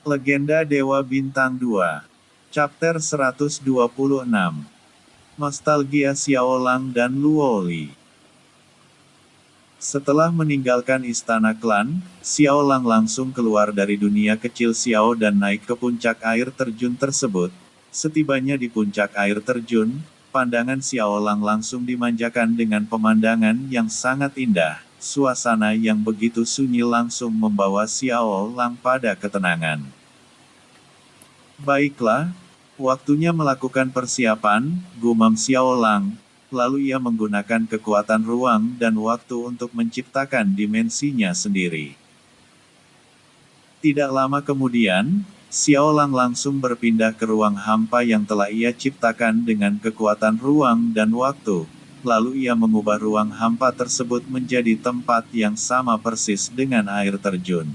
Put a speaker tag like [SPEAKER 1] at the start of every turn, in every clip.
[SPEAKER 1] Legenda Dewa Bintang 2. Chapter 126. Nostalgia Xiaolang dan Luoli. Setelah meninggalkan istana klan, Xiaolang langsung keluar dari dunia kecil Xiao dan naik ke puncak air terjun tersebut. Setibanya di puncak air terjun, pandangan Xiaolang langsung dimanjakan dengan pemandangan yang sangat indah. Suasana yang begitu sunyi langsung membawa Xiaolang pada ketenangan. Baiklah, waktunya melakukan persiapan, gumam Xiaolang. Lalu ia menggunakan kekuatan ruang dan waktu untuk menciptakan dimensinya sendiri. Tidak lama kemudian, Xiaolang langsung berpindah ke ruang hampa yang telah ia ciptakan dengan kekuatan ruang dan waktu. Lalu ia mengubah ruang hampa tersebut menjadi tempat yang sama persis dengan air terjun.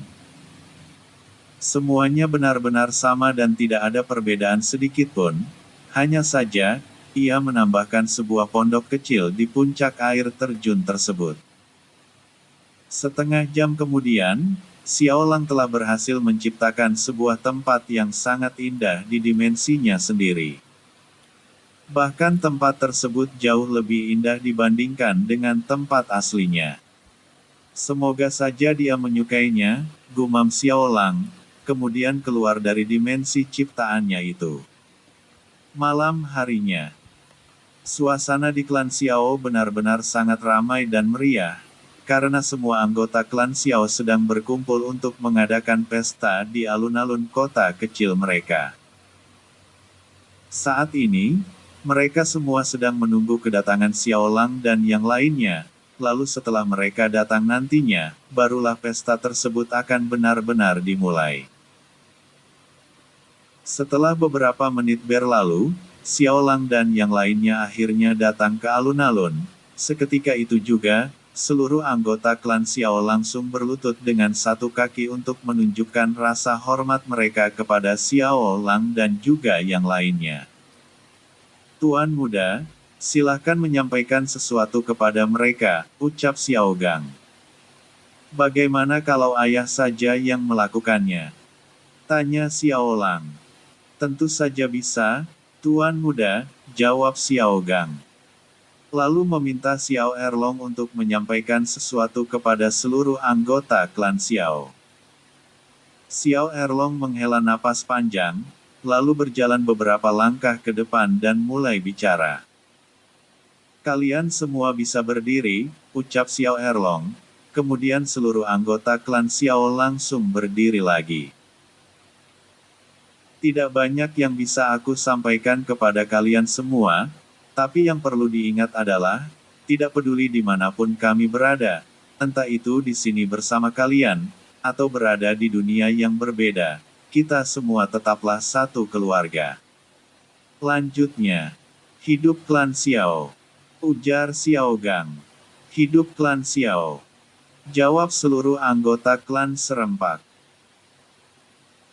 [SPEAKER 1] Semuanya benar-benar sama dan tidak ada perbedaan sedikit pun. Hanya saja, ia menambahkan sebuah pondok kecil di puncak air terjun tersebut. Setengah jam kemudian, Xiaolang telah berhasil menciptakan sebuah tempat yang sangat indah di dimensinya sendiri. Bahkan tempat tersebut jauh lebih indah dibandingkan dengan tempat aslinya. Semoga saja dia menyukainya, gumam Xiaolang, kemudian keluar dari dimensi ciptaannya itu. Malam harinya, suasana di klan Xiao benar-benar sangat ramai dan meriah, karena semua anggota klan Xiao sedang berkumpul untuk mengadakan pesta di alun-alun kota kecil mereka. Saat ini, mereka semua sedang menunggu kedatangan Xiaolang dan yang lainnya, lalu setelah mereka datang nantinya, barulah pesta tersebut akan benar-benar dimulai. Setelah beberapa menit berlalu, Xiaolang dan yang lainnya akhirnya datang ke alun-alun. Seketika itu juga, seluruh anggota klan Xiao langsung berlutut dengan satu kaki untuk menunjukkan rasa hormat mereka kepada Xiaolang dan juga yang lainnya. Tuan muda, silakan menyampaikan sesuatu kepada mereka, ucap Xiaogang. Bagaimana kalau ayah saja yang melakukannya? Tanya Xiaolang. Tentu saja bisa, Tuan muda, jawab Xiaogang. Lalu meminta Xiao Erlong untuk menyampaikan sesuatu kepada seluruh anggota klan Xiao. Xiao Erlong menghela napas panjang, lalu berjalan beberapa langkah ke depan dan mulai bicara. Kalian semua bisa berdiri, ucap Xiao Erlong, kemudian seluruh anggota klan Xiao langsung berdiri lagi. Tidak banyak yang bisa aku sampaikan kepada kalian semua, tapi yang perlu diingat adalah, tidak peduli dimanapun kami berada, entah itu di sini bersama kalian, atau berada di dunia yang berbeda, kita semua tetaplah satu keluarga. Lanjutnya, hidup klan Xiao, ujar Xiaogang. Hidup klan Xiao, jawab seluruh anggota klan serempak.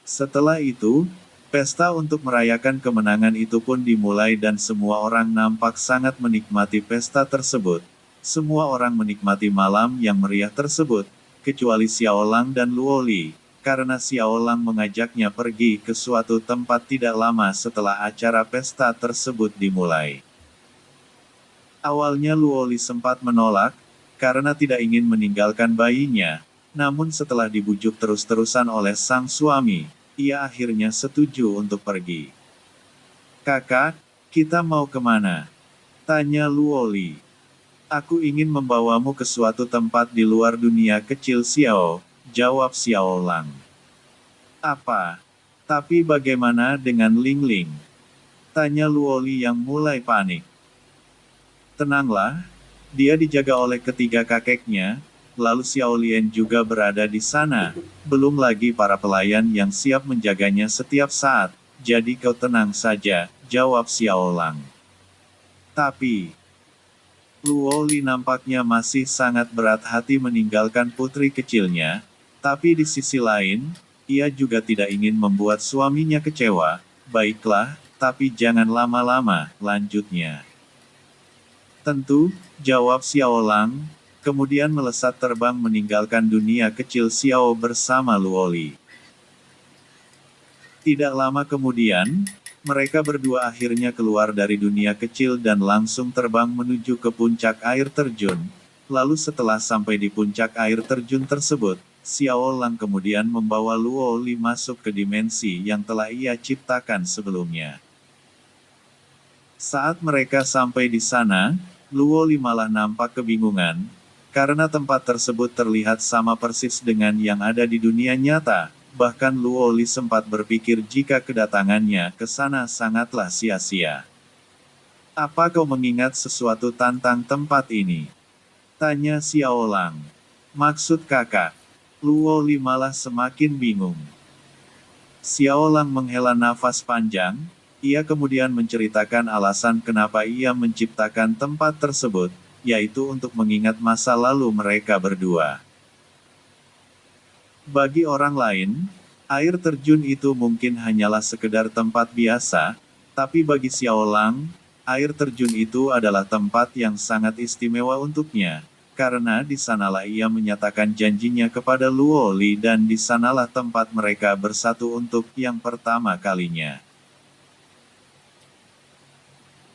[SPEAKER 1] Setelah itu, pesta untuk merayakan kemenangan itu pun dimulai dan semua orang nampak sangat menikmati pesta tersebut. Semua orang menikmati malam yang meriah tersebut, kecuali Xiaolang dan Luoli, karena Xiaolang mengajaknya pergi ke suatu tempat tidak lama setelah acara pesta tersebut dimulai. Awalnya Luoli sempat menolak, karena tidak ingin meninggalkan bayinya, namun setelah dibujuk terus-terusan oleh sang suami, ia akhirnya setuju untuk pergi. Kakak, kita mau kemana? Tanya Luoli. Aku ingin membawamu ke suatu tempat di luar dunia kecil Xiao, jawab Xiaolang. Apa? Tapi bagaimana dengan Ling Ling? Tanya Luoli yang mulai panik. Tenanglah, dia dijaga oleh ketiga kakeknya, lalu Xiao Lian juga berada di sana, belum lagi para pelayan yang siap menjaganya setiap saat, jadi kau tenang saja, jawab Xiaolang. Tapi, Luoli nampaknya masih sangat berat hati meninggalkan putri kecilnya, tapi di sisi lain, ia juga tidak ingin membuat suaminya kecewa. Baiklah, tapi jangan lama-lama, lanjutnya. Tentu, jawab Xiaolang, kemudian melesat terbang meninggalkan dunia kecil Xiao bersama Luoli. Tidak lama kemudian, mereka berdua akhirnya keluar dari dunia kecil dan langsung terbang menuju ke puncak air terjun. Lalu setelah sampai di puncak air terjun tersebut, Xiao Lang kemudian membawa Luo Li masuk ke dimensi yang telah ia ciptakan sebelumnya. Saat mereka sampai di sana, Luo Li malah nampak kebingungan, karena tempat tersebut terlihat sama persis dengan yang ada di dunia nyata. Bahkan Luo Li sempat berpikir jika kedatangannya ke sana sangatlah sia-sia. "Apa kau mengingat sesuatu tentang tempat ini?" tanya Xiao Lang. "Maksud kakak?" Luo Li malah semakin bingung. Xiao Lang menghela nafas panjang, ia kemudian menceritakan alasan kenapa ia menciptakan tempat tersebut, yaitu untuk mengingat masa lalu mereka berdua. Bagi orang lain, air terjun itu mungkin hanyalah sekedar tempat biasa, tapi bagi Xiao Lang, air terjun itu adalah tempat yang sangat istimewa untuknya, karena di sanalah ia menyatakan janjinya kepada Luo Li dan di sanalah tempat mereka bersatu untuk yang pertama kalinya.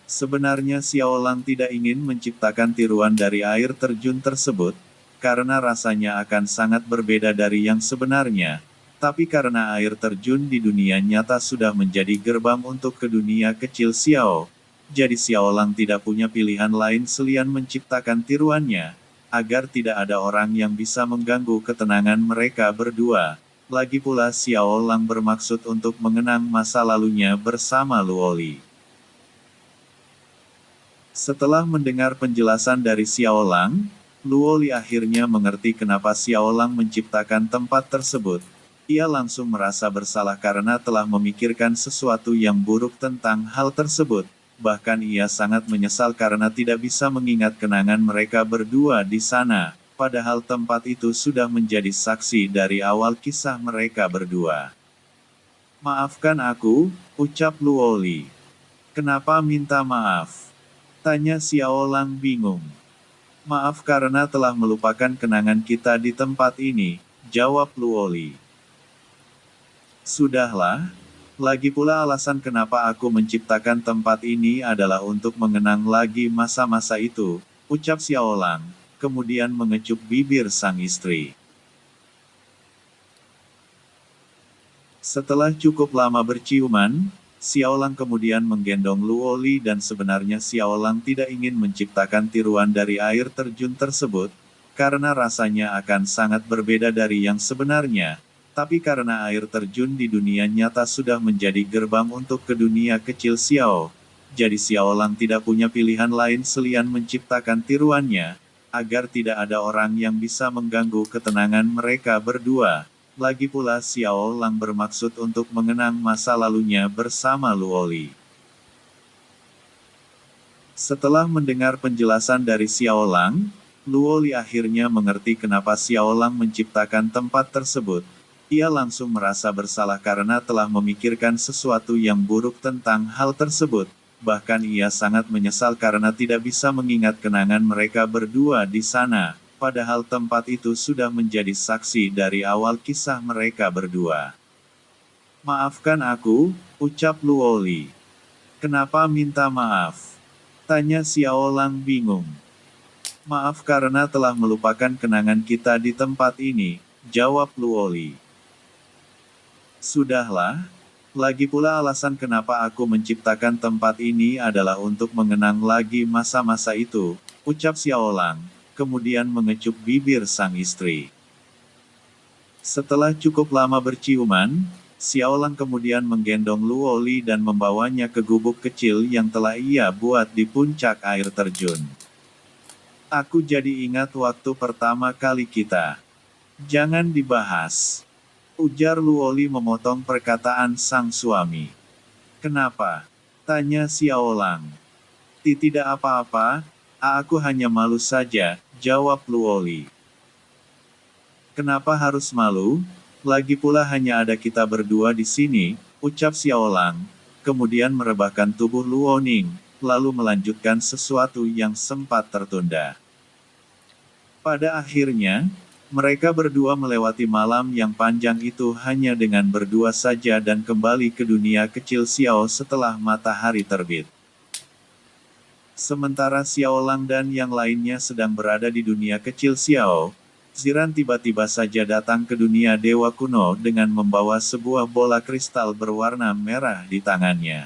[SPEAKER 1] Sebenarnya Xiao Lang tidak ingin menciptakan tiruan dari air terjun tersebut, karena rasanya akan sangat berbeda dari yang sebenarnya, tapi karena air terjun di dunia nyata sudah menjadi gerbang untuk ke dunia kecil Xiao, jadi Xiao Lang tidak punya pilihan lain selain menciptakan tiruannya, agar tidak ada orang yang bisa mengganggu ketenangan mereka berdua. Lagi pula Xiao Lang bermaksud untuk mengenang masa lalunya bersama Luo Li. Setelah mendengar penjelasan dari Xiao Lang, Luo Li akhirnya mengerti kenapa Xiao Lang menciptakan tempat tersebut. Ia langsung merasa bersalah karena telah memikirkan sesuatu yang buruk tentang hal tersebut. Bahkan ia sangat menyesal karena tidak bisa mengingat kenangan mereka berdua di sana, padahal tempat itu sudah menjadi saksi dari awal kisah mereka berdua. "Maafkan aku," ucap Luo Li. "Kenapa minta maaf?" tanya Xiao Lang bingung. "Maaf karena telah melupakan kenangan kita di tempat ini," jawab Luo Li. "Sudahlah, lagi pula alasan kenapa aku menciptakan tempat ini adalah untuk mengenang lagi masa-masa itu," ucap Xiao Lang, kemudian mengecup bibir sang istri. Setelah cukup lama berciuman, Xiao Lang kemudian menggendong Luo Li dan sebenarnya Xiao Lang tidak ingin menciptakan tiruan dari air terjun tersebut, karena rasanya akan sangat berbeda dari yang sebenarnya, tapi karena air terjun di dunia nyata sudah menjadi gerbang untuk ke dunia kecil Xiao, jadi Xiao Lang tidak punya pilihan lain selain menciptakan tiruannya, agar tidak ada orang yang bisa mengganggu ketenangan mereka berdua. Lagi pula Xiao Lang bermaksud untuk mengenang masa lalunya bersama Luo Li. Setelah mendengar penjelasan dari Xiao Lang, Luo Li akhirnya mengerti kenapa Xiao Lang menciptakan tempat tersebut. Ia langsung merasa bersalah karena telah memikirkan sesuatu yang buruk tentang hal tersebut. Bahkan ia sangat menyesal karena tidak bisa mengingat kenangan mereka berdua di sana. Padahal tempat itu sudah menjadi saksi dari awal kisah mereka berdua. "Maafkan aku," ucap Luo Li. "Kenapa minta maaf?" tanya Xiao Lang bingung. "Maaf karena telah melupakan kenangan kita di tempat ini," jawab Luo Li. "Sudahlah, lagi pula alasan kenapa aku menciptakan tempat ini adalah untuk mengenang lagi masa-masa itu," ucap Xiao Lang, kemudian mengecup bibir sang istri. Setelah cukup lama berciuman, Xiao Lang kemudian menggendong Luo Li dan membawanya ke gubuk kecil yang telah ia buat di puncak air terjun. "Aku jadi ingat waktu pertama kali kita." "Jangan dibahas," ujar Luo Li memotong perkataan sang suami. "Kenapa?" tanya Xiao Lang. Tidak apa-apa, aku hanya malu saja," jawab Luo Li. "Kenapa harus malu? Lagi pula hanya ada kita berdua di sini," ucap Xiao Lang, kemudian merebahkan tubuh Luo Ning, lalu melanjutkan sesuatu yang sempat tertunda. Pada akhirnya, Mereka berdua melewati malam yang panjang itu hanya dengan berdua saja dan kembali ke dunia kecil Xiao setelah matahari terbit. Sementara Xiao Lang dan yang lainnya sedang berada di dunia kecil Xiao, Ziran tiba-tiba saja datang ke dunia Dewa Kuno dengan membawa sebuah bola kristal berwarna merah di tangannya.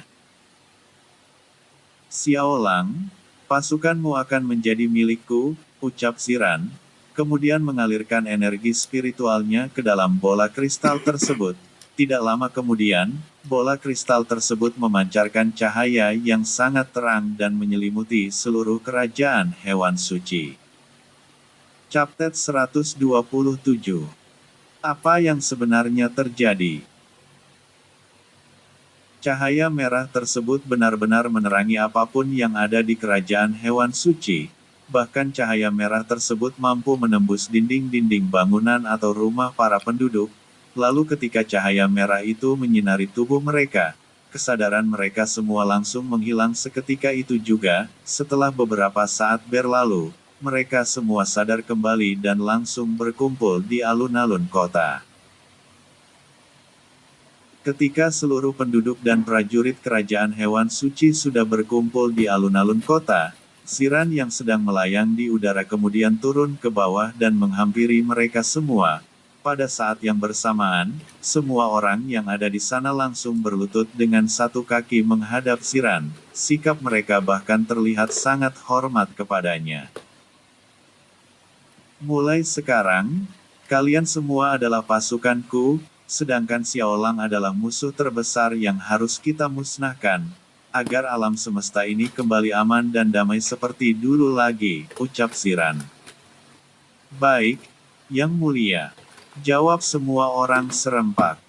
[SPEAKER 1] Xiao Lang, pasukanmu akan menjadi milikku, ucap Ziran, kemudian mengalirkan energi spiritualnya ke dalam bola kristal tersebut. Tidak lama kemudian, bola kristal tersebut memancarkan cahaya yang sangat terang dan menyelimuti seluruh kerajaan hewan suci. Chapter 127. Apa yang sebenarnya terjadi? Cahaya merah tersebut benar-benar menerangi apapun yang ada di kerajaan hewan suci. Bahkan cahaya merah tersebut mampu menembus dinding-dinding bangunan atau rumah para penduduk. Lalu ketika cahaya merah itu menyinari tubuh mereka, kesadaran mereka semua langsung menghilang seketika itu juga. Setelah beberapa saat berlalu, mereka semua sadar kembali dan langsung berkumpul di alun-alun kota. Ketika seluruh penduduk dan prajurit kerajaan hewan suci sudah berkumpul di alun-alun kota, Ziran yang sedang melayang di udara kemudian turun ke bawah dan menghampiri mereka semua. Pada saat yang bersamaan, semua orang yang ada di sana langsung berlutut dengan satu kaki menghadap Ziran. Sikap mereka bahkan terlihat sangat hormat kepadanya. Mulai sekarang, kalian semua adalah pasukanku, sedangkan Xiao Lang adalah musuh terbesar yang harus kita musnahkan, agar alam semesta ini kembali aman dan damai seperti dulu lagi, ucap Ziran. Baik, Yang Mulia. Jawab semua orang serempak.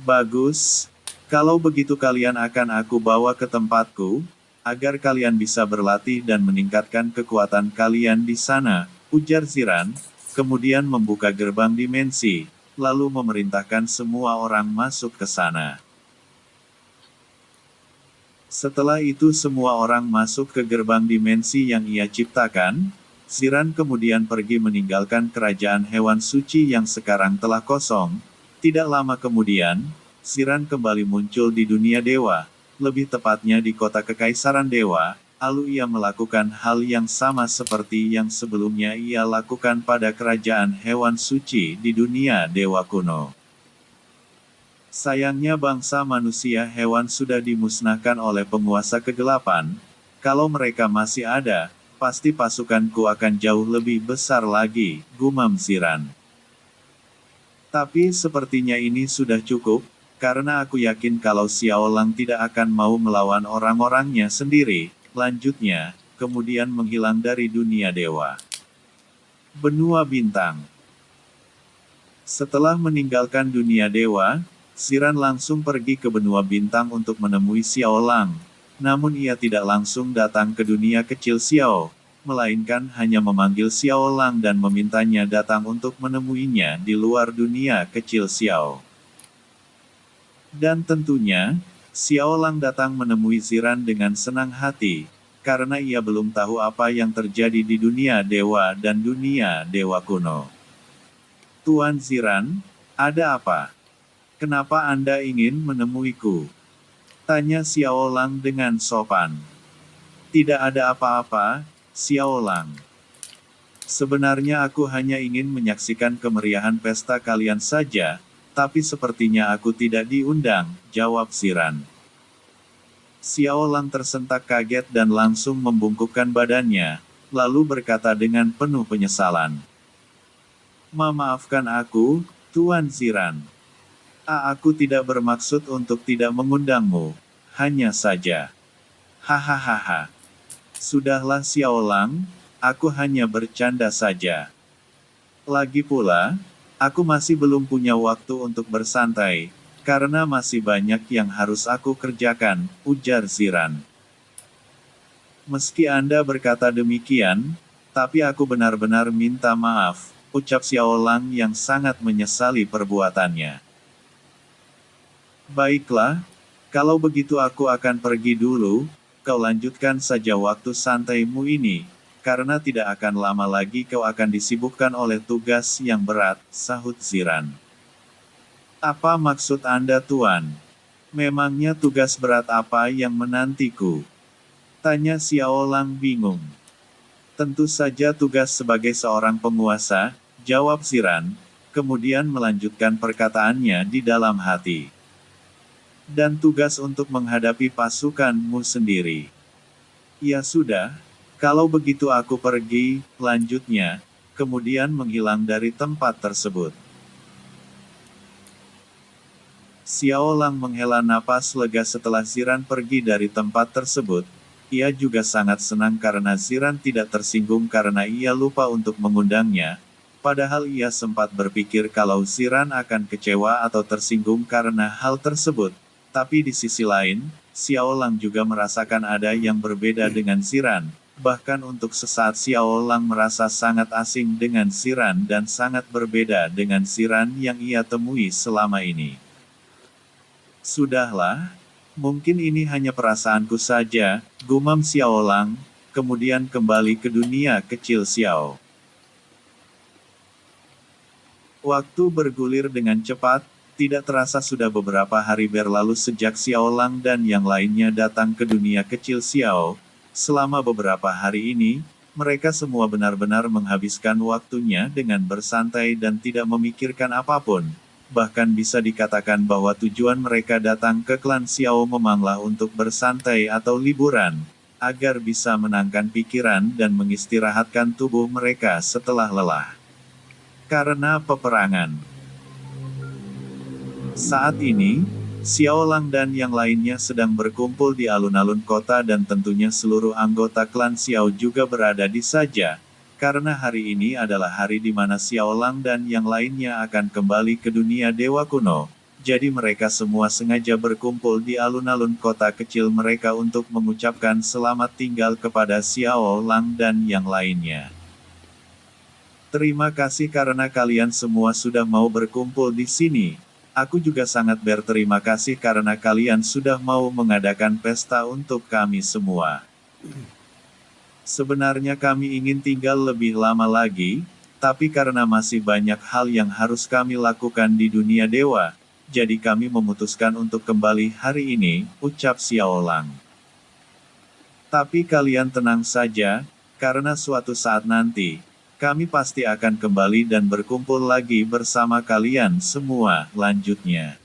[SPEAKER 1] Bagus, kalau begitu kalian akan aku bawa ke tempatku, agar kalian bisa berlatih dan meningkatkan kekuatan kalian di sana, ujar Ziran, kemudian membuka gerbang dimensi, lalu memerintahkan semua orang masuk ke sana. Setelah itu semua orang masuk ke gerbang dimensi yang ia ciptakan. Ziran kemudian pergi meninggalkan kerajaan hewan suci yang sekarang telah kosong. Tidak lama kemudian, Ziran kembali muncul di dunia dewa, lebih tepatnya di kota Kekaisaran Dewa. Lalu ia melakukan hal yang sama seperti yang sebelumnya ia lakukan pada kerajaan hewan suci di dunia dewa kuno. Sayangnya bangsa manusia hewan sudah dimusnahkan oleh penguasa kegelapan. Kalau mereka masih ada, pasti pasukanku akan jauh lebih besar lagi, gumam Ziran. Tapi sepertinya ini sudah cukup, karena aku yakin kalau Xiao Lang tidak akan mau melawan orang-orangnya sendiri. Lanjutnya, kemudian menghilang dari dunia dewa. Benua bintang. Setelah meninggalkan dunia dewa, Ziran langsung pergi ke benua bintang untuk menemui Xiao Lang. Namun ia tidak langsung datang ke dunia kecil Xiao, melainkan hanya memanggil Xiao Lang dan memintanya datang untuk menemuinya di luar dunia kecil Xiao. Dan tentunya, Xiao Lang datang menemui Ziran dengan senang hati, karena ia belum tahu apa yang terjadi di dunia dewa dan dunia dewa kuno. Tuan Ziran, ada apa? Kenapa Anda ingin menemuiku? Tanya Xiao Lang dengan sopan. Tidak ada apa-apa, Xiao Lang. Sebenarnya aku hanya ingin menyaksikan kemeriahan pesta kalian saja, tapi sepertinya aku tidak diundang, jawab Ziran. Xiao Lang tersentak kaget dan langsung membungkukkan badannya, lalu berkata dengan penuh penyesalan. Maafkan aku, Tuan Ziran. Aku tidak bermaksud untuk tidak mengundangmu, hanya saja. Hahaha. Sudahlah Xiao Lang, aku hanya bercanda saja. Lagi pula, aku masih belum punya waktu untuk bersantai, karena masih banyak yang harus aku kerjakan, ujar Ziran. Meski Anda berkata demikian, tapi aku benar-benar minta maaf, ucap Xiao Lang yang sangat menyesali perbuatannya. Baiklah, kalau begitu aku akan pergi dulu, kau lanjutkan saja waktu santaimu ini, karena tidak akan lama lagi kau akan disibukkan oleh tugas yang berat, sahut Ziran. Apa maksud Anda Tuan? Memangnya tugas berat apa yang menantiku? Tanya Xiao Lang bingung. Tentu saja tugas sebagai seorang penguasa, jawab Ziran, kemudian melanjutkan perkataannya di dalam hati. Dan tugas untuk menghadapi pasukanmu sendiri. Ya sudah, kalau begitu aku pergi, lanjutnya, kemudian menghilang dari tempat tersebut. Xiao Lang menghela napas lega setelah Ziran pergi dari tempat tersebut. Ia juga sangat senang karena Ziran tidak tersinggung karena ia lupa untuk mengundangnya, padahal ia sempat berpikir kalau Ziran akan kecewa atau tersinggung karena hal tersebut. Tapi di sisi lain, Xiao Lang juga merasakan ada yang berbeda dengan Ziran. Bahkan untuk sesaat Xiao Lang merasa sangat asing dengan Ziran dan sangat berbeda dengan Ziran yang ia temui selama ini. Sudahlah, mungkin ini hanya perasaanku saja, gumam Xiao Lang, kemudian kembali ke dunia kecil Xiao. Waktu bergulir dengan cepat, tidak terasa sudah beberapa hari berlalu sejak Xiao Lang dan yang lainnya datang ke dunia kecil Xiao. Selama beberapa hari ini, mereka semua benar-benar menghabiskan waktunya dengan bersantai dan tidak memikirkan apapun. Bahkan bisa dikatakan bahwa tujuan mereka datang ke klan Xiao memanglah untuk bersantai atau liburan, agar bisa menangkan pikiran dan mengistirahatkan tubuh mereka setelah lelah. Karena peperangan. Saat ini, Xiao Lang dan yang lainnya sedang berkumpul di alun-alun kota dan tentunya seluruh anggota klan Xiao juga berada di saja, karena hari ini adalah hari di mana Xiao Lang dan yang lainnya akan kembali ke dunia dewa kuno, jadi mereka semua sengaja berkumpul di alun-alun kota kecil mereka untuk mengucapkan selamat tinggal kepada Xiao Lang dan yang lainnya. Terima kasih karena kalian semua sudah mau berkumpul di sini. Aku juga sangat berterima kasih karena kalian sudah mau mengadakan pesta untuk kami semua. Sebenarnya kami ingin tinggal lebih lama lagi, tapi karena masih banyak hal yang harus kami lakukan di dunia dewa, jadi kami memutuskan untuk kembali hari ini, ucap Xiao Lang. Tapi kalian tenang saja, karena suatu saat nanti, kami pasti akan kembali dan berkumpul lagi bersama kalian semua, lanjutnya.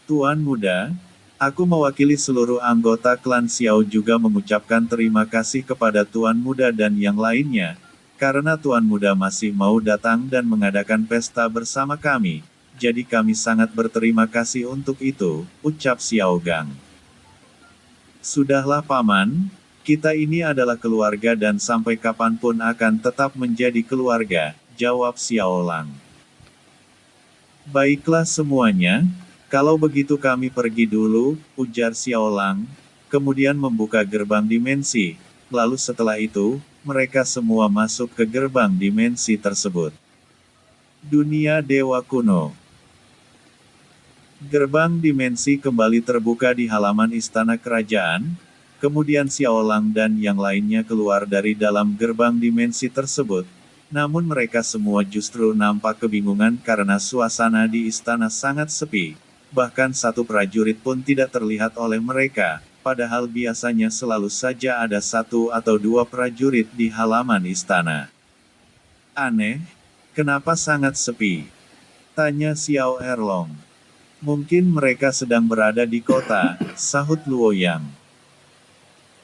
[SPEAKER 1] Tuan Muda, aku mewakili seluruh anggota klan Xiao juga mengucapkan terima kasih kepada Tuan Muda dan yang lainnya, karena Tuan Muda masih mau datang dan mengadakan pesta bersama kami, jadi kami sangat berterima kasih untuk itu, ucap Xiao Gang. Sudahlah Paman, kita ini adalah keluarga dan sampai kapanpun akan tetap menjadi keluarga, jawab Xiao Lang. Baiklah semuanya, kalau begitu kami pergi dulu, ujar Xiao Lang, kemudian membuka gerbang dimensi, lalu setelah itu, mereka semua masuk ke gerbang dimensi tersebut. Dunia Dewa Kuno. Gerbang dimensi kembali terbuka di halaman istana kerajaan. Kemudian Xiao Lang dan yang lainnya keluar dari dalam gerbang dimensi tersebut, namun mereka semua justru nampak kebingungan karena suasana di istana sangat sepi, bahkan satu prajurit pun tidak terlihat oleh mereka, padahal biasanya selalu saja ada satu atau dua prajurit di halaman istana. Aneh, kenapa sangat sepi? Tanya Xiao Erlong. Mungkin mereka sedang berada di kota, sahut Luoyang.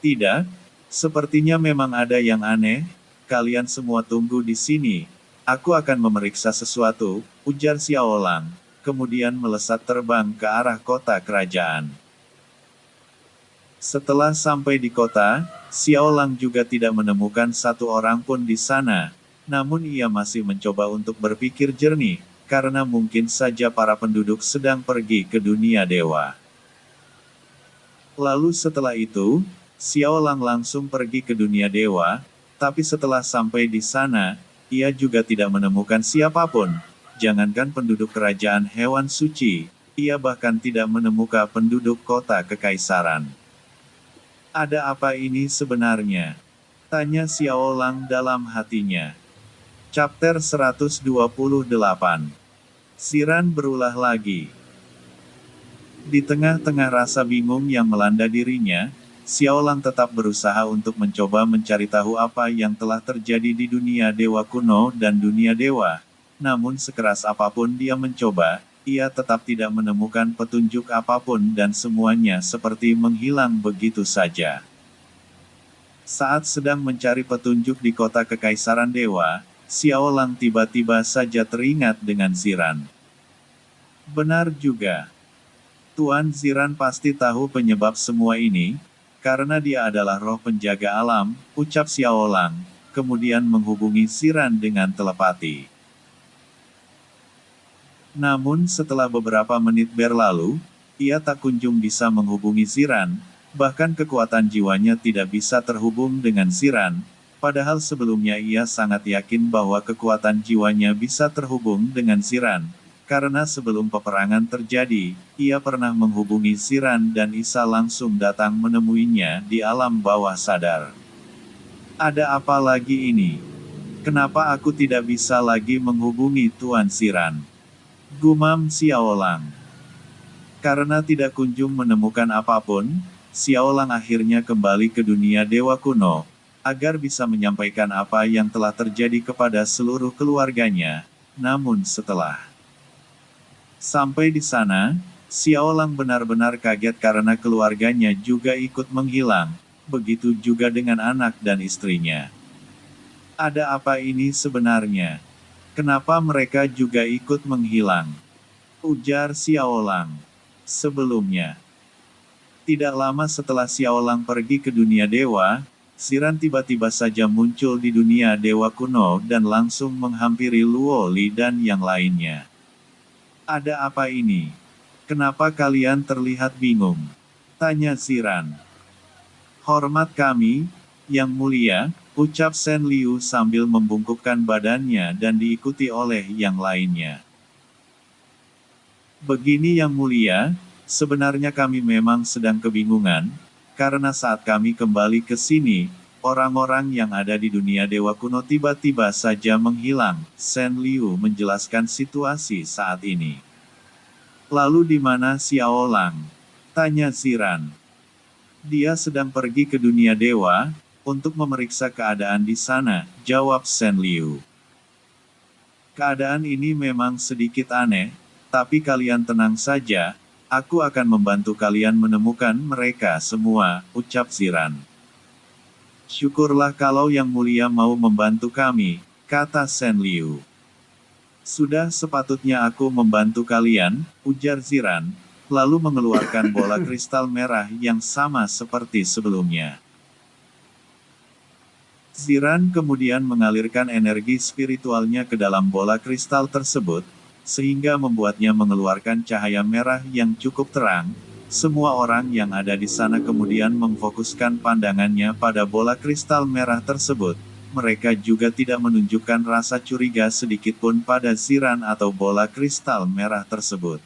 [SPEAKER 1] Tidak, sepertinya memang ada yang aneh, kalian semua tunggu di sini, aku akan memeriksa sesuatu, ujar Xiao Lang, kemudian melesat terbang ke arah kota kerajaan. Setelah sampai di kota, Xiao Lang juga tidak menemukan satu orang pun di sana, namun ia masih mencoba untuk berpikir jernih, karena mungkin saja para penduduk sedang pergi ke dunia dewa. Lalu setelah itu, Xiao Lang langsung pergi ke dunia dewa, tapi setelah sampai di sana, ia juga tidak menemukan siapapun, jangankan penduduk kerajaan hewan suci, ia bahkan tidak menemukan penduduk kota kekaisaran. Ada apa ini sebenarnya? Tanya Xiao Lang dalam hatinya. Chapter 128. Ziran berulah lagi. Di tengah-tengah rasa bingung yang melanda dirinya, Xiao Lang tetap berusaha untuk mencoba mencari tahu apa yang telah terjadi di dunia dewa kuno dan dunia dewa. Namun sekeras apapun dia mencoba, ia tetap tidak menemukan petunjuk apapun dan semuanya seperti menghilang begitu saja. Saat sedang mencari petunjuk di kota Kekaisaran Dewa, Xiao Lang tiba-tiba saja teringat dengan Ziran. Benar juga. Tuan Ziran pasti tahu penyebab semua ini, karena dia adalah roh penjaga alam, ucap Xiao Lang, kemudian menghubungi Ziran dengan telepati. Namun setelah beberapa menit berlalu, ia tak kunjung bisa menghubungi Ziran, bahkan kekuatan jiwanya tidak bisa terhubung dengan Ziran, padahal sebelumnya ia sangat yakin bahwa kekuatan jiwanya bisa terhubung dengan Ziran, karena sebelum peperangan terjadi, ia pernah menghubungi Ziran dan Isa langsung datang menemuinya di alam bawah sadar. Ada apa lagi ini? Kenapa aku tidak bisa lagi menghubungi Tuan Ziran? Gumam Xiao Lang. Karena tidak kunjung menemukan apapun, Xiao Lang akhirnya kembali ke dunia dewa kuno, agar bisa menyampaikan apa yang telah terjadi kepada seluruh keluarganya. Namun setelah sampai di sana, Xiao Lang benar-benar kaget karena keluarganya juga ikut menghilang, begitu juga dengan anak dan istrinya. Ada apa ini sebenarnya? Kenapa mereka juga ikut menghilang? Ujar Xiao Lang. Sebelumnya, tidak lama setelah Xiao Lang pergi ke dunia dewa, Ziran tiba-tiba saja muncul di dunia dewa kuno dan langsung menghampiri Luo Li dan yang lainnya. Ada apa ini? Kenapa kalian terlihat bingung? Tanya Ziran. Hormat kami, Yang Mulia, ucap Shen Liu sambil membungkukkan badannya dan diikuti oleh yang lainnya. Begini Yang Mulia, sebenarnya kami memang sedang kebingungan, karena saat kami kembali ke sini, orang-orang yang ada di dunia dewa kuno tiba-tiba saja menghilang. Shen Liu menjelaskan situasi saat ini. Lalu di mana Xiao Lang? Tanya Ziran. Dia sedang pergi ke dunia dewa, untuk memeriksa keadaan di sana, jawab Shen Liu. Keadaan ini memang sedikit aneh, tapi kalian tenang saja, aku akan membantu kalian menemukan mereka semua, ucap Ziran. Syukurlah kalau Yang Mulia mau membantu kami, kata Shen Liu. Sudah sepatutnya aku membantu kalian, ujar Ziran, lalu mengeluarkan bola kristal merah yang sama seperti sebelumnya. Ziran kemudian mengalirkan energi spiritualnya ke dalam bola kristal tersebut, sehingga membuatnya mengeluarkan cahaya merah yang cukup terang. Semua orang yang ada di sana kemudian memfokuskan pandangannya pada bola kristal merah tersebut. Mereka juga tidak menunjukkan rasa curiga sedikitpun pada Ziran atau bola kristal merah tersebut.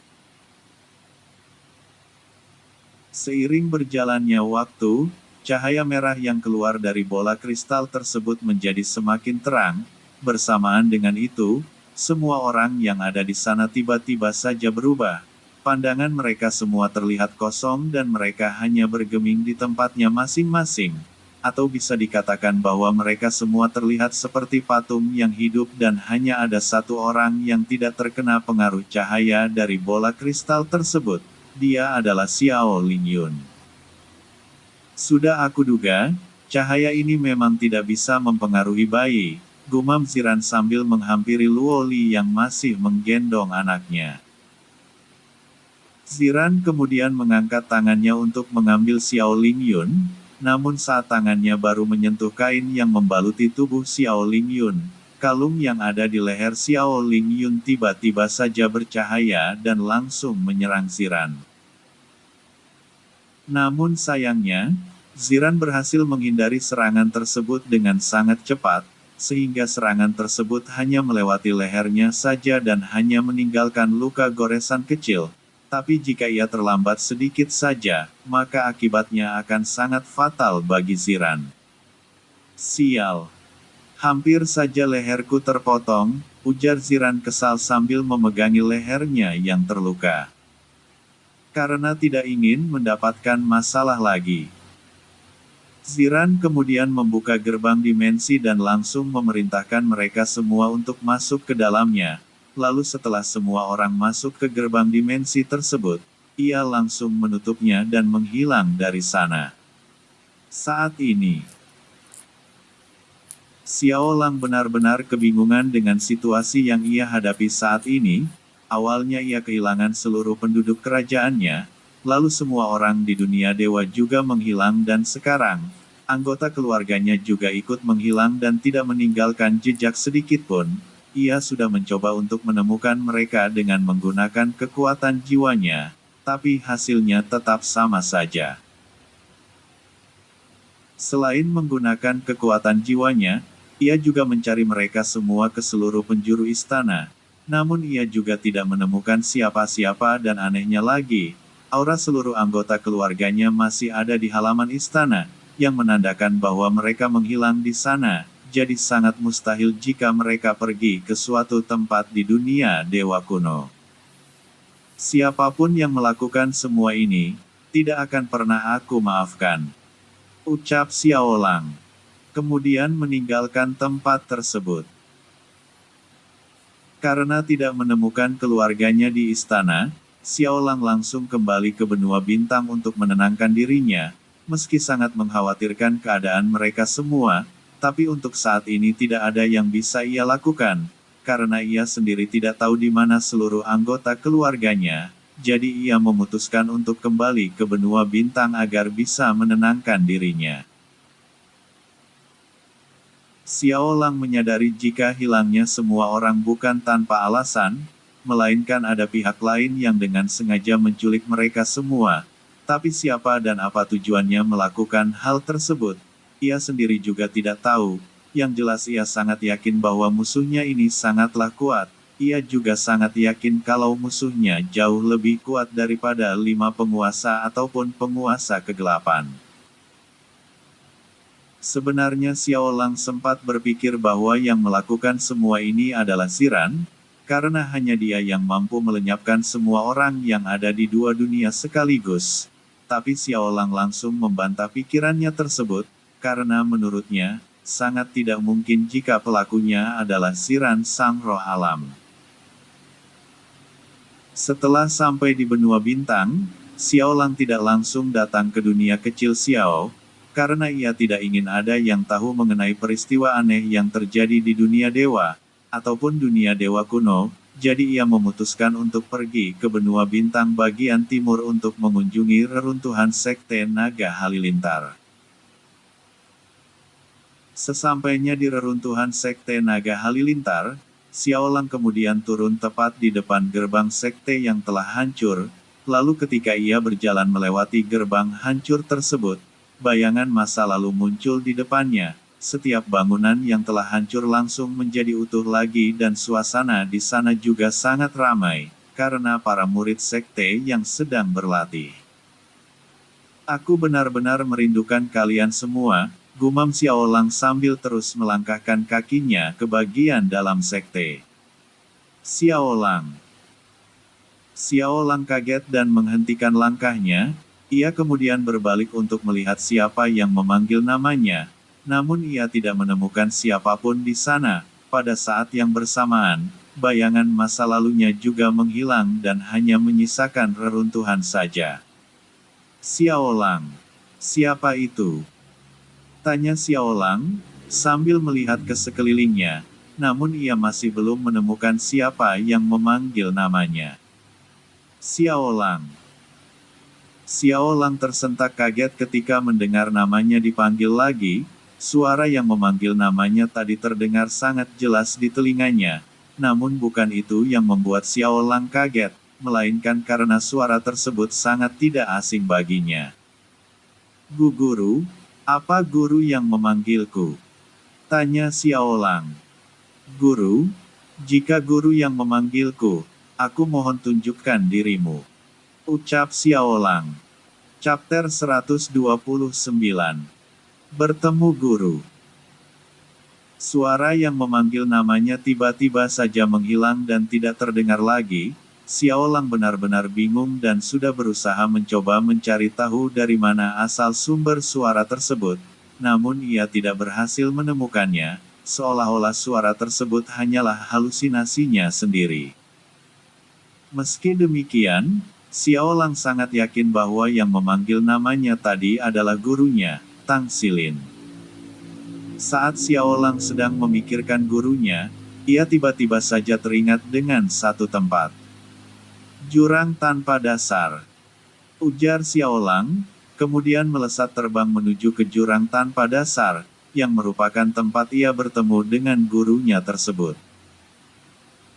[SPEAKER 1] Seiring berjalannya waktu, cahaya merah yang keluar dari bola kristal tersebut menjadi semakin terang. Bersamaan dengan itu, semua orang yang ada di sana tiba-tiba saja berubah. Pandangan mereka semua terlihat kosong dan mereka hanya bergeming di tempatnya masing-masing. Atau bisa dikatakan bahwa mereka semua terlihat seperti patung yang hidup dan hanya ada satu orang yang tidak terkena pengaruh cahaya dari bola kristal tersebut. Dia adalah Xiao Lingyun. Sudah aku duga, cahaya ini memang tidak bisa mempengaruhi bayi, gumam Ziran sambil menghampiri Luo Li yang masih menggendong anaknya. Ziran kemudian mengangkat tangannya untuk mengambil Xiao Lingyun, namun saat tangannya baru menyentuh kain yang membaluti tubuh Xiao Lingyun, kalung yang ada di leher Xiao Lingyun tiba-tiba saja bercahaya dan langsung menyerang Ziran. Namun sayangnya, Ziran berhasil menghindari serangan tersebut dengan sangat cepat, sehingga serangan tersebut hanya melewati lehernya saja dan hanya meninggalkan luka goresan kecil. Tapi jika ia terlambat sedikit saja, maka akibatnya akan sangat fatal bagi Ziran. Sial. Hampir saja leherku terpotong, ujar Ziran kesal sambil memegangi lehernya yang terluka. Karena tidak ingin mendapatkan masalah lagi. Ziran kemudian membuka gerbang dimensi dan langsung memerintahkan mereka semua untuk masuk ke dalamnya. Lalu setelah semua orang masuk ke gerbang dimensi tersebut, ia langsung menutupnya dan menghilang dari sana. Saat ini, Xiao Lang benar-benar kebingungan dengan situasi yang ia hadapi saat ini. Awalnya ia kehilangan seluruh penduduk kerajaannya, lalu semua orang di dunia dewa juga menghilang dan sekarang, anggota keluarganya juga ikut menghilang dan tidak meninggalkan jejak sedikit pun. Ia sudah mencoba untuk menemukan mereka dengan menggunakan kekuatan jiwanya, tapi hasilnya tetap sama saja. Selain menggunakan kekuatan jiwanya, ia juga mencari mereka semua ke seluruh penjuru istana, namun ia juga tidak menemukan siapa-siapa dan anehnya lagi, aura seluruh anggota keluarganya masih ada di halaman istana, yang menandakan bahwa mereka menghilang di sana, jadi sangat mustahil jika mereka pergi ke suatu tempat di dunia dewa kuno. Siapapun yang melakukan semua ini, tidak akan pernah aku maafkan, ucap Xiao Lang. Kemudian meninggalkan tempat tersebut. Karena tidak menemukan keluarganya di istana, Xiao Lang langsung kembali ke benua bintang untuk menenangkan dirinya, meski sangat mengkhawatirkan keadaan mereka semua, tapi untuk saat ini tidak ada yang bisa ia lakukan, karena ia sendiri tidak tahu di mana seluruh anggota keluarganya, jadi ia memutuskan untuk kembali ke benua bintang agar bisa menenangkan dirinya. Xiao Lang menyadari jika hilangnya semua orang bukan tanpa alasan, melainkan ada pihak lain yang dengan sengaja menculik mereka semua. Tapi siapa dan apa tujuannya melakukan hal tersebut, ia sendiri juga tidak tahu. Yang jelas ia sangat yakin bahwa musuhnya ini sangatlah kuat. Ia juga sangat yakin kalau musuhnya jauh lebih kuat daripada 5 penguasa ataupun penguasa kegelapan. Sebenarnya Xiao Lang sempat berpikir bahwa yang melakukan semua ini adalah Ziran, karena hanya dia yang mampu melenyapkan semua orang yang ada di dua dunia sekaligus. Tapi Xiao Lang langsung membantah pikirannya tersebut, karena menurutnya, sangat tidak mungkin jika pelakunya adalah Ziran sang roh alam. Setelah sampai di benua bintang, Xiao Lang tidak langsung datang ke dunia kecil Xiao, karena ia tidak ingin ada yang tahu mengenai peristiwa aneh yang terjadi di dunia dewa, ataupun dunia dewa kuno, jadi ia memutuskan untuk pergi ke benua bintang bagian timur untuk mengunjungi reruntuhan Sekte Naga Halilintar. Sesampainya di reruntuhan Sekte Naga Halilintar, Xiao Lang kemudian turun tepat di depan gerbang sekte yang telah hancur, lalu ketika ia berjalan melewati gerbang hancur tersebut, bayangan masa lalu muncul di depannya. Setiap bangunan yang telah hancur langsung menjadi utuh lagi dan suasana di sana juga sangat ramai, karena para murid sekte yang sedang berlatih. Aku benar-benar merindukan kalian semua, gumam Xiao Lang sambil terus melangkahkan kakinya ke bagian dalam sekte. Xiao Lang. Xiao Lang kaget dan menghentikan langkahnya. Ia kemudian berbalik untuk melihat siapa yang memanggil namanya, namun ia tidak menemukan siapapun di sana. Pada saat yang bersamaan, bayangan masa lalunya juga menghilang dan hanya menyisakan reruntuhan saja. Xiao Lang. Siapa itu? Tanya Xiao Lang, sambil melihat ke sekelilingnya, namun ia masih belum menemukan siapa yang memanggil namanya. Xiao Lang. Xiao Lang tersentak kaget ketika mendengar namanya dipanggil lagi. Suara yang memanggil namanya tadi terdengar sangat jelas di telinganya. Namun bukan itu yang membuat Xiao Lang kaget, melainkan karena suara tersebut sangat tidak asing baginya. Guru, apa guru yang memanggilku? Tanya Xiao Lang. Guru, jika guru yang memanggilku, aku mohon tunjukkan dirimu. Ucap Xiao Lang. Chapter 129. Bertemu Guru. Suara yang memanggil namanya tiba-tiba saja menghilang dan tidak terdengar lagi. Xiao Lang benar-benar bingung dan sudah berusaha mencoba mencari tahu dari mana asal sumber suara tersebut. Namun ia tidak berhasil menemukannya, seolah-olah suara tersebut hanyalah halusinasinya sendiri. Meski demikian, Xiao Lang sangat yakin bahwa yang memanggil namanya tadi adalah gurunya, Tang Xilin. Saat Xiao Lang sedang memikirkan gurunya, ia tiba-tiba saja teringat dengan satu tempat. Jurang tanpa dasar. Ujar Xiao Lang, kemudian melesat terbang menuju ke jurang tanpa dasar, yang merupakan tempat ia bertemu dengan gurunya tersebut.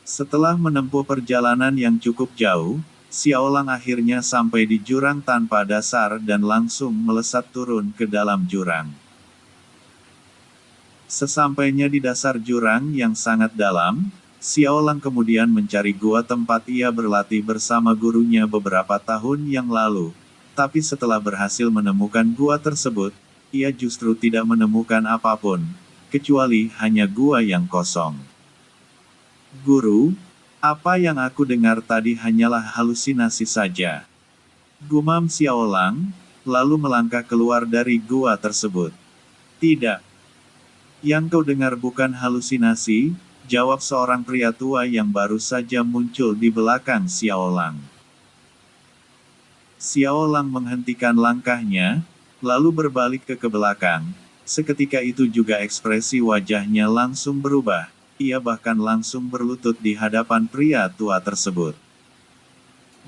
[SPEAKER 1] Setelah menempuh perjalanan yang cukup jauh, Xiao Lang akhirnya sampai di jurang tanpa dasar dan langsung melesat turun ke dalam jurang. Sesampainya di dasar jurang yang sangat dalam, Xiao Lang kemudian mencari gua tempat ia berlatih bersama gurunya beberapa tahun yang lalu. Tapi setelah berhasil menemukan gua tersebut, ia justru tidak menemukan apapun, kecuali hanya gua yang kosong. Guru, apa yang aku dengar tadi hanyalah halusinasi saja. Gumam Xiao Lang, lalu melangkah keluar dari gua tersebut. Tidak. Yang kau dengar bukan halusinasi, jawab seorang pria tua yang baru saja muncul di belakang Xiao Lang. Xiao Lang menghentikan langkahnya, lalu berbalik ke belakang. Seketika itu juga ekspresi wajahnya langsung berubah. Ia bahkan langsung berlutut di hadapan pria tua tersebut.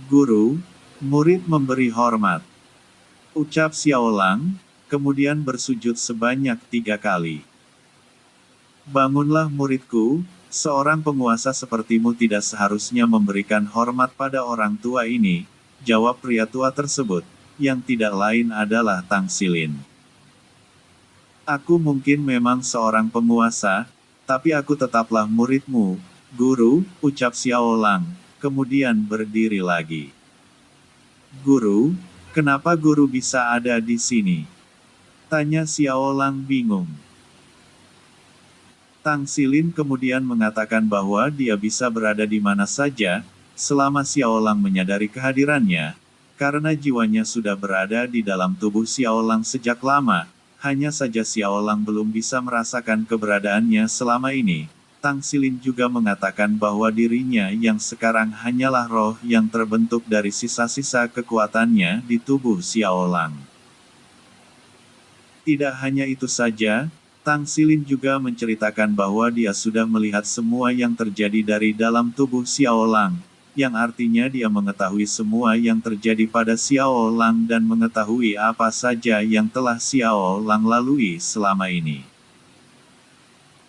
[SPEAKER 1] Guru, murid memberi hormat. Ucap Xiao Lang, kemudian bersujud sebanyak 3 kali. Bangunlah muridku, seorang penguasa sepertimu tidak seharusnya memberikan hormat pada orang tua ini, jawab pria tua tersebut, yang tidak lain adalah Tang Xilin. Aku mungkin memang seorang penguasa, tapi aku tetaplah muridmu, guru, ucap Xiao Lang, kemudian berdiri lagi. Guru, kenapa guru bisa ada di sini? Tanya Xiao Lang bingung. Tang Xilin kemudian mengatakan bahwa dia bisa berada di mana saja, selama Xiao Lang menyadari kehadirannya, karena jiwanya sudah berada di dalam tubuh Xiao Lang sejak lama, hanya saja Xiao Lang belum bisa merasakan keberadaannya selama ini. Tang Xilin juga mengatakan bahwa dirinya yang sekarang hanyalah roh yang terbentuk dari sisa-sisa kekuatannya di tubuh Xiao Lang. Tidak hanya itu saja, Tang Xilin juga menceritakan bahwa dia sudah melihat semua yang terjadi dari dalam tubuh Xiao Lang, yang artinya dia mengetahui semua yang terjadi pada Xiao Lang dan mengetahui apa saja yang telah Xiao Lang lalui selama ini.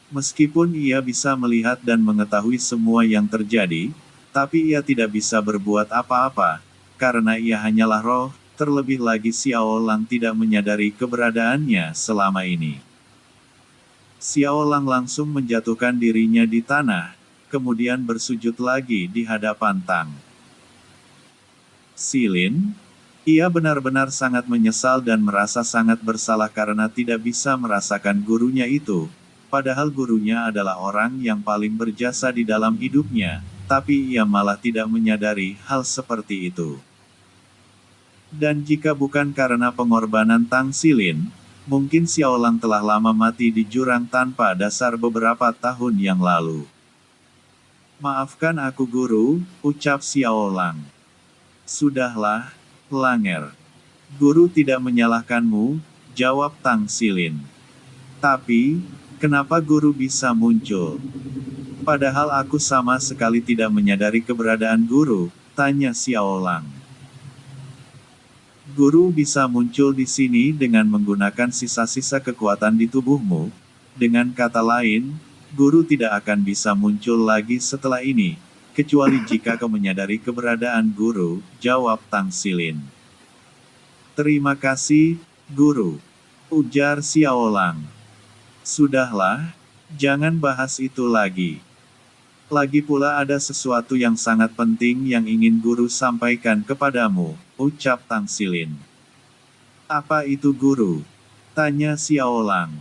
[SPEAKER 1] Meskipun ia bisa melihat dan mengetahui semua yang terjadi, tapi ia tidak bisa berbuat apa-apa, karena ia hanyalah roh, terlebih lagi Xiao Lang tidak menyadari keberadaannya selama ini. Xiao Lang langsung menjatuhkan dirinya di tanah, kemudian bersujud lagi di hadapan Tang Xilin. Ia benar-benar sangat menyesal dan merasa sangat bersalah karena tidak bisa merasakan gurunya itu, padahal gurunya adalah orang yang paling berjasa di dalam hidupnya, tapi ia malah tidak menyadari hal seperti itu. Dan jika bukan karena pengorbanan Tang Xilin, mungkin Xiao Lang telah lama mati di jurang tanpa dasar beberapa tahun yang lalu. Maafkan aku guru, ucap Xiao Lang. Sudahlah, Langer. Guru tidak menyalahkanmu, jawab Tang Xilin. Tapi, kenapa guru bisa muncul? Padahal aku sama sekali tidak menyadari keberadaan guru, tanya Xiao Lang. Guru bisa muncul di sini dengan menggunakan sisa-sisa kekuatan di tubuhmu. Dengan kata lain, guru tidak akan bisa muncul lagi setelah ini, kecuali jika kau menyadari keberadaan guru, jawab Tang Xilin. Terima kasih, guru, ujar Xiao Lang. Sudahlah, jangan bahas itu lagi. Lagi pula ada sesuatu yang sangat penting yang ingin guru sampaikan kepadamu, ucap Tang Xilin. Apa itu guru? Tanya Xiao Lang.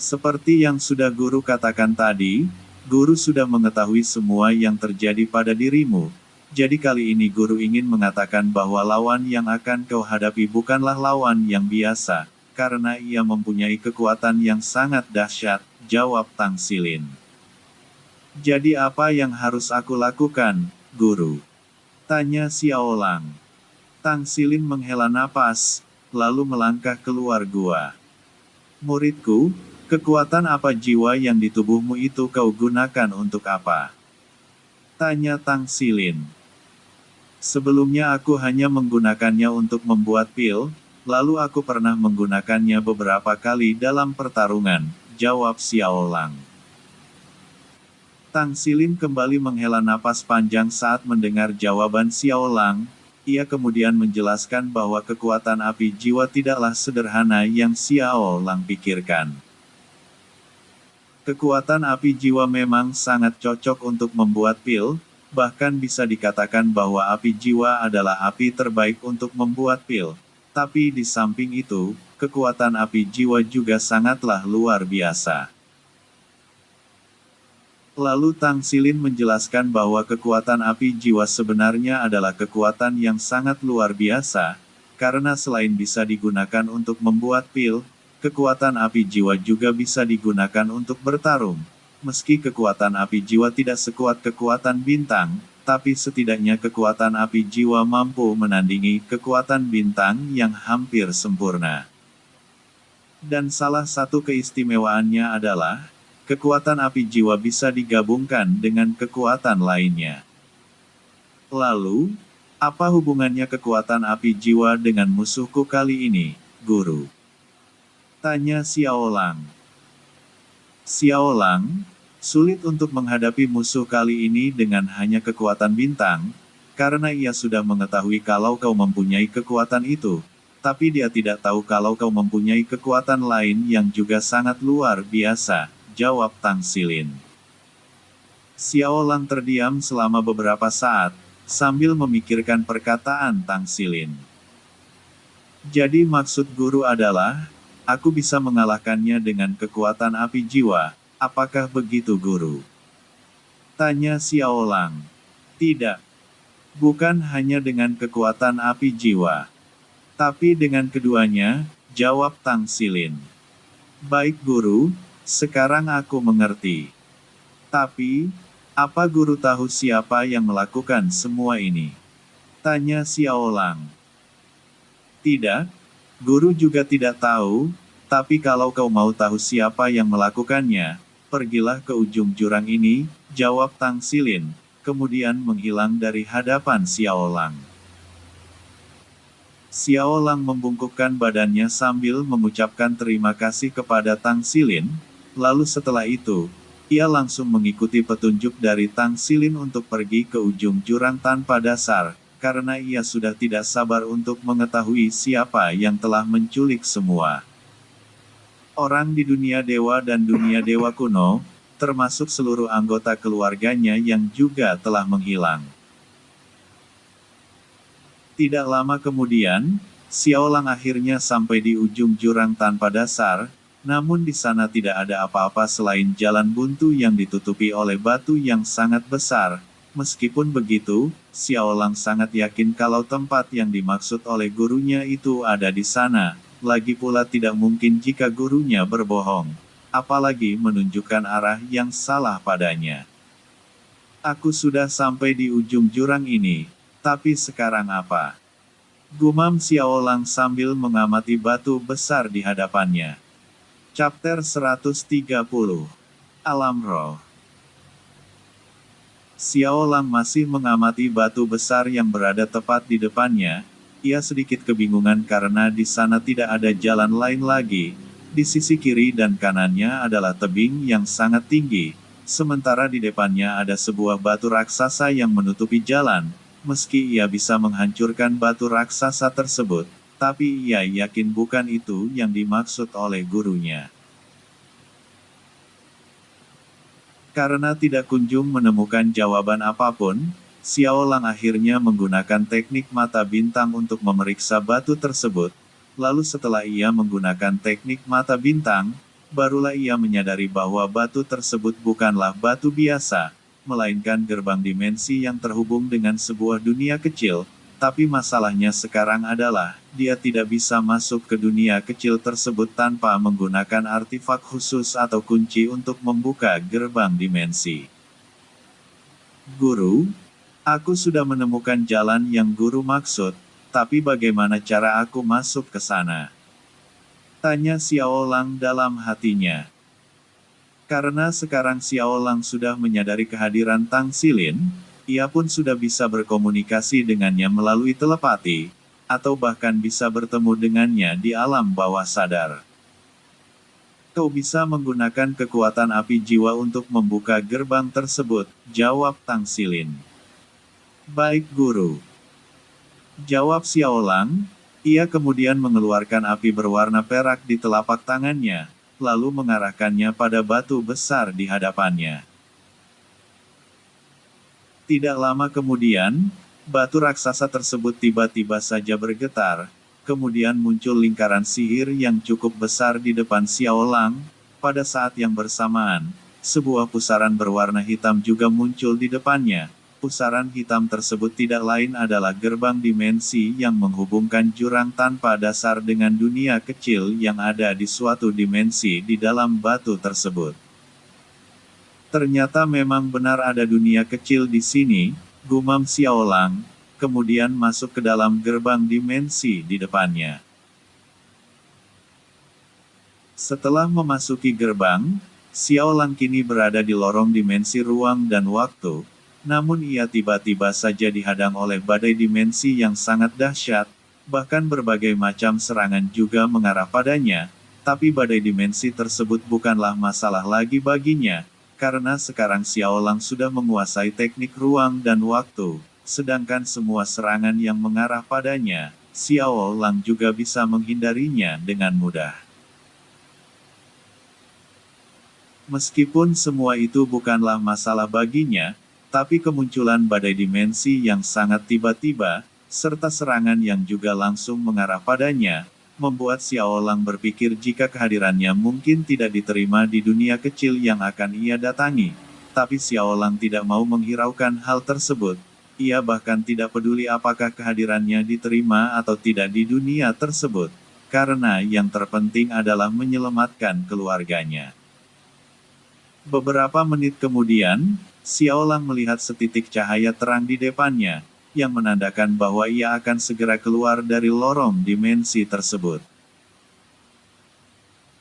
[SPEAKER 1] Seperti yang sudah guru katakan tadi, guru sudah mengetahui semua yang terjadi pada dirimu. Jadi kali ini guru ingin mengatakan bahwa lawan yang akan kau hadapi bukanlah lawan yang biasa, karena ia mempunyai kekuatan yang sangat dahsyat, jawab Tang Xilin. Jadi apa yang harus aku lakukan, guru? Tanya Xiao Lang. Tang Xilin menghela napas, lalu melangkah keluar gua. Muridku, kekuatan apa jiwa yang di tubuhmu itu kau gunakan untuk apa? Tanya Tang Xilin. Sebelumnya aku hanya menggunakannya untuk membuat pil, lalu aku pernah menggunakannya beberapa kali dalam pertarungan, jawab Xiao Lang. Tang Xilin kembali menghela napas panjang saat mendengar jawaban Xiao Lang. Ia kemudian menjelaskan bahwa kekuatan api jiwa tidaklah sederhana yang Xiao Lang pikirkan. Kekuatan api jiwa memang sangat cocok untuk membuat pil, bahkan bisa dikatakan bahwa api jiwa adalah api terbaik untuk membuat pil. Tapi di samping itu, kekuatan api jiwa juga sangatlah luar biasa. Lalu Tang Xilin menjelaskan bahwa kekuatan api jiwa sebenarnya adalah kekuatan yang sangat luar biasa, karena selain bisa digunakan untuk membuat pil, kekuatan api jiwa juga bisa digunakan untuk bertarung. Meski kekuatan api jiwa tidak sekuat kekuatan bintang, tapi setidaknya kekuatan api jiwa mampu menandingi kekuatan bintang yang hampir sempurna. Dan salah satu keistimewaannya adalah, kekuatan api jiwa bisa digabungkan dengan kekuatan lainnya. Lalu, apa hubungannya kekuatan api jiwa dengan musuhku kali ini, guru? Tanya Xiao Lang. Xiao Lang, sulit untuk menghadapi musuh kali ini dengan hanya kekuatan bintang, karena ia sudah mengetahui kalau kau mempunyai kekuatan itu, tapi dia tidak tahu kalau kau mempunyai kekuatan lain yang juga sangat luar biasa, jawab Tang Xilin. Xiao Lang terdiam selama beberapa saat, sambil memikirkan perkataan Tang Xilin. Jadi maksud guru adalah, aku bisa mengalahkannya dengan kekuatan api jiwa. Apakah begitu guru? Tanya Xiao Lang. Tidak. Bukan hanya dengan kekuatan api jiwa. Tapi dengan keduanya, jawab Tang Xilin. Baik guru, sekarang aku mengerti. Tapi, apa guru tahu siapa yang melakukan semua ini? Tanya Xiao Lang. Tidak, guru juga tidak tahu, tapi kalau kau mau tahu siapa yang melakukannya, pergilah ke ujung jurang ini, jawab Tang Xilin, kemudian menghilang dari hadapan Xiao Lang. Xiao Lang membungkukkan badannya sambil mengucapkan terima kasih kepada Tang Xilin, lalu setelah itu, ia langsung mengikuti petunjuk dari Tang Xilin untuk pergi ke ujung jurang tanpa dasar, karena ia sudah tidak sabar untuk mengetahui siapa yang telah menculik semua orang di dunia dewa dan dunia dewa kuno, termasuk seluruh anggota keluarganya yang juga telah menghilang. Tidak lama kemudian, Xiao Lang akhirnya sampai di ujung jurang tanpa dasar, namun di sana tidak ada apa-apa selain jalan buntu yang ditutupi oleh batu yang sangat besar. Meskipun begitu, Xiao Lang sangat yakin kalau tempat yang dimaksud oleh gurunya itu ada di sana. Lagi pula tidak mungkin jika gurunya berbohong, apalagi menunjukkan arah yang salah padanya. Aku sudah sampai di ujung jurang ini, tapi sekarang apa? Gumam Xiao Lang sambil mengamati batu besar di hadapannya. Chapter 130. Alam Roh. Xiao Lang masih mengamati batu besar yang berada tepat di depannya. Ia sedikit kebingungan karena di sana tidak ada jalan lain lagi. Di sisi kiri dan kanannya adalah tebing yang sangat tinggi, sementara di depannya ada sebuah batu raksasa yang menutupi jalan. Meski ia bisa menghancurkan batu raksasa tersebut, tapi ia yakin bukan itu yang dimaksud oleh gurunya. Karena tidak kunjung menemukan jawaban apapun, Xiao Lang akhirnya menggunakan teknik mata bintang untuk memeriksa batu tersebut. Lalu setelah ia menggunakan teknik mata bintang, barulah ia menyadari bahwa batu tersebut bukanlah batu biasa, melainkan gerbang dimensi yang terhubung dengan sebuah dunia kecil. Tapi masalahnya sekarang adalah, dia tidak bisa masuk ke dunia kecil tersebut tanpa menggunakan artefak khusus atau kunci untuk membuka gerbang dimensi. Guru, aku sudah menemukan jalan yang guru maksud, tapi bagaimana cara aku masuk ke sana? Tanya Xiao Lang dalam hatinya. Karena sekarang Xiao Lang sudah menyadari kehadiran Tang Xilin, ia pun sudah bisa berkomunikasi dengannya melalui telepati, atau bahkan bisa bertemu dengannya di alam bawah sadar. Kau bisa menggunakan kekuatan api jiwa untuk membuka gerbang tersebut, jawab Tang Xilin. Baik guru. Jawab Xiao Lang, ia kemudian mengeluarkan api berwarna perak di telapak tangannya, lalu mengarahkannya pada batu besar di hadapannya. Tidak lama kemudian, batu raksasa tersebut tiba-tiba saja bergetar, kemudian muncul lingkaran sihir yang cukup besar di depan Xiao Lang. Pada saat yang bersamaan, sebuah pusaran berwarna hitam juga muncul di depannya. Pusaran hitam tersebut tidak lain adalah gerbang dimensi yang menghubungkan jurang tanpa dasar dengan dunia kecil yang ada di suatu dimensi di dalam batu tersebut. Ternyata memang benar ada dunia kecil di sini, gumam Xiao Lang, kemudian masuk ke dalam gerbang dimensi di depannya. Setelah memasuki gerbang, Xiao Lang kini berada di lorong dimensi ruang dan waktu, namun ia tiba-tiba saja dihadang oleh badai dimensi yang sangat dahsyat, bahkan berbagai macam serangan juga mengarah padanya, tapi badai dimensi tersebut bukanlah masalah lagi baginya, karena sekarang Xiao Lang sudah menguasai teknik ruang dan waktu, sedangkan semua serangan yang mengarah padanya, Xiao Lang juga bisa menghindarinya dengan mudah. Meskipun semua itu bukanlah masalah baginya, tapi kemunculan badai dimensi yang sangat tiba-tiba, serta serangan yang juga langsung mengarah padanya, membuat Xiao Lang berpikir jika kehadirannya mungkin tidak diterima di dunia kecil yang akan ia datangi. Tapi Xiao Lang tidak mau menghiraukan hal tersebut. Ia bahkan tidak peduli apakah kehadirannya diterima atau tidak di dunia tersebut, karena yang terpenting adalah menyelamatkan keluarganya. Beberapa menit kemudian, Xiao Lang melihat setitik cahaya terang di depannya, yang menandakan bahwa ia akan segera keluar dari lorong dimensi tersebut.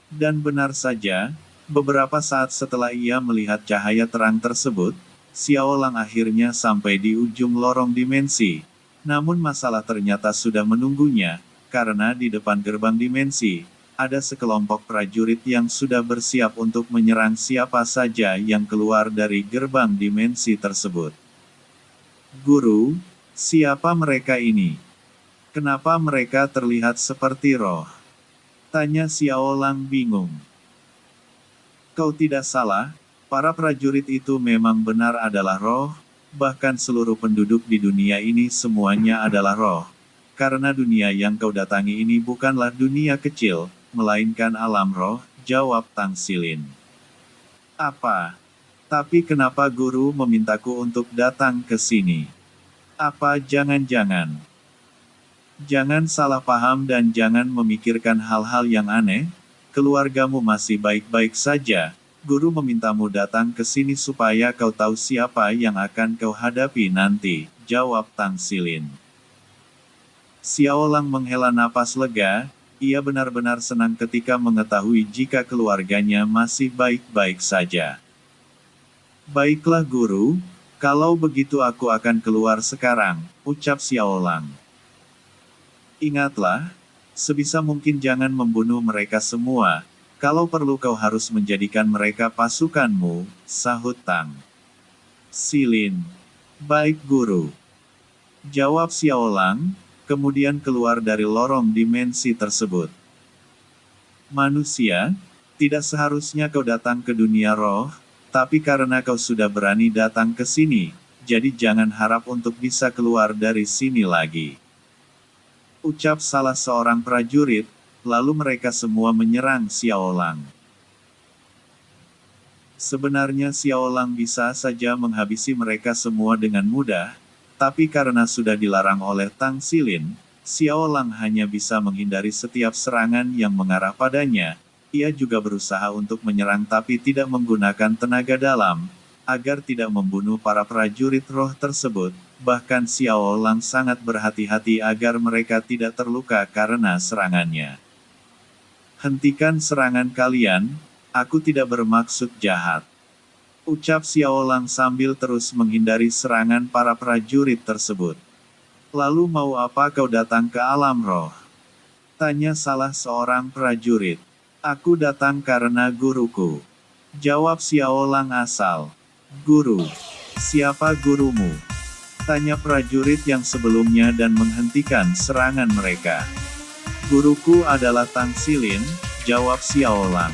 [SPEAKER 1] Dan benar saja, beberapa saat setelah ia melihat cahaya terang tersebut, Xiao Lang akhirnya sampai di ujung lorong dimensi. Namun masalah ternyata sudah menunggunya, karena di depan gerbang dimensi, ada sekelompok prajurit yang sudah bersiap untuk menyerang siapa saja yang keluar dari gerbang dimensi tersebut. Guru, siapa mereka ini? Kenapa mereka terlihat seperti roh? Tanya Xiao Lang bingung. Kau tidak salah, para prajurit itu memang benar adalah roh, bahkan seluruh penduduk di dunia ini semuanya adalah roh. Karena dunia yang kau datangi ini bukanlah dunia kecil, melainkan alam roh, jawab Tang Xilin. Apa? Tapi kenapa guru memintaku untuk datang ke sini? Apa jangan-jangan? Jangan salah paham dan jangan memikirkan hal-hal yang aneh, keluargamu masih baik-baik saja, guru memintamu datang ke sini supaya kau tahu siapa yang akan kau hadapi nanti, jawab Tang Xilin. Xiao Lang menghela napas lega, ia benar-benar senang ketika mengetahui jika keluarganya masih baik-baik saja. Baiklah guru, kalau begitu aku akan keluar sekarang, ucap Xiao Lang. Ingatlah, sebisa mungkin jangan membunuh mereka semua, kalau perlu kau harus menjadikan mereka pasukanmu, sahut Tang Xilin. Baik guru. Jawab Xiao Lang, kemudian keluar dari lorong dimensi tersebut. Manusia, tidak seharusnya kau datang ke dunia roh, tapi karena kau sudah berani datang ke sini, jadi jangan harap untuk bisa keluar dari sini lagi. Ucap salah seorang prajurit, lalu mereka semua menyerang Xiao Lang. Sebenarnya Xiaolang bisa saja menghabisi mereka semua dengan mudah, tapi karena sudah dilarang oleh Tang Xilin, Xiaolang hanya bisa menghindari setiap serangan yang mengarah padanya. Ia juga berusaha untuk menyerang tapi tidak menggunakan tenaga dalam, agar tidak membunuh para prajurit roh tersebut. Bahkan Xiaolang sangat berhati-hati agar mereka tidak terluka karena serangannya. Hentikan serangan kalian, aku tidak bermaksud jahat. Ucap Xiaolang sambil terus menghindari serangan para prajurit tersebut. Lalu mau apa kau datang ke alam roh? Tanya salah seorang prajurit. Aku datang karena guruku. Jawab Xiaolang asal. Guru. Siapa gurumu? Tanya prajurit yang sebelumnya dan menghentikan serangan mereka. Guruku adalah Tang Xilin, jawab Xiaolang.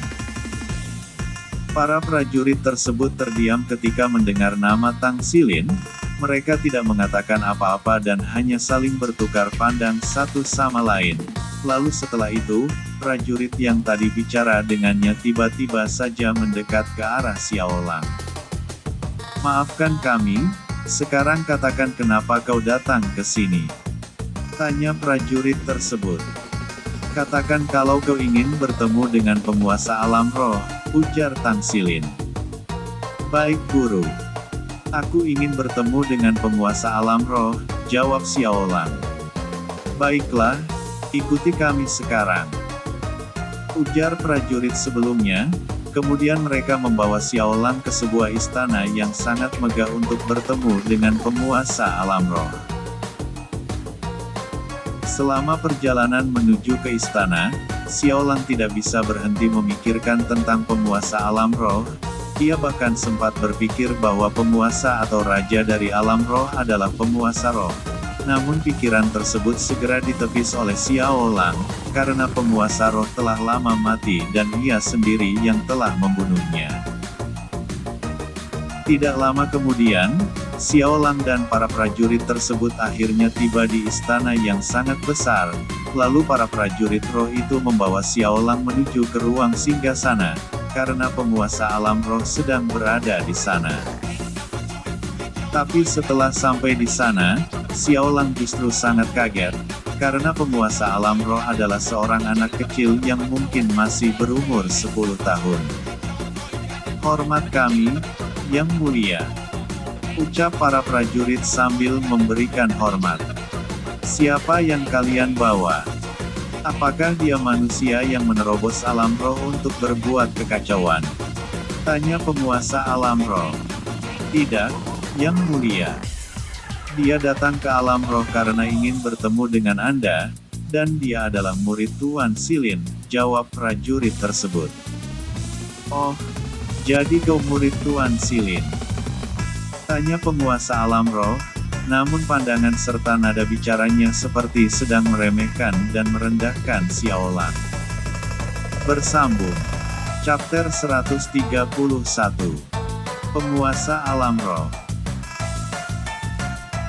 [SPEAKER 1] Para prajurit tersebut terdiam ketika mendengar nama Tang Xilin. Mereka tidak mengatakan apa-apa dan hanya saling bertukar pandang satu sama lain. Lalu setelah itu, prajurit yang tadi bicara dengannya tiba-tiba saja mendekat ke arah Xiaolang. Maafkan kami, sekarang katakan kenapa kau datang ke sini? Tanya prajurit tersebut. Katakan kalau kau ingin bertemu dengan penguasa alam roh, ujar Tang Xilin. Baik guru. Aku ingin bertemu dengan penguasa alam roh, jawab Xiaolang. Baiklah, ikuti kami sekarang. Ujar prajurit sebelumnya, kemudian mereka membawa Xiaolang ke sebuah istana yang sangat megah untuk bertemu dengan penguasa alam roh. Selama perjalanan menuju ke istana, Xiaolang tidak bisa berhenti memikirkan tentang penguasa alam roh. Ia bahkan sempat berpikir bahwa penguasa atau raja dari alam roh adalah penguasa roh. Namun pikiran tersebut segera ditepis oleh Xiaolang, karena penguasa roh telah lama mati dan ia sendiri yang telah membunuhnya. Tidak lama kemudian, Xiaolang dan para prajurit tersebut akhirnya tiba di istana yang sangat besar. Lalu para prajurit roh itu membawa Xiaolang menuju ke ruang singgasana, karena penguasa alam roh sedang berada di sana. Tapi setelah sampai di sana, Xiaolang justru sangat kaget, karena penguasa alam roh adalah seorang anak kecil yang mungkin masih berumur 10 tahun. Hormat kami, yang mulia. Ucap para prajurit sambil memberikan hormat. Siapa yang kalian bawa? Apakah dia manusia yang menerobos alam roh untuk berbuat kekacauan? Tanya penguasa alam roh. Tidak, yang mulia. Dia datang ke alam roh karena ingin bertemu dengan Anda, dan dia adalah murid Tuan Xilin, jawab prajurit tersebut. Oh, jadi kau murid Tuan Xilin? Tanya penguasa alam roh. Namun pandangan serta nada bicaranya seperti sedang meremehkan dan merendahkan Xiaolang. Bersambung. Chapter 131. Penguasa alam roh.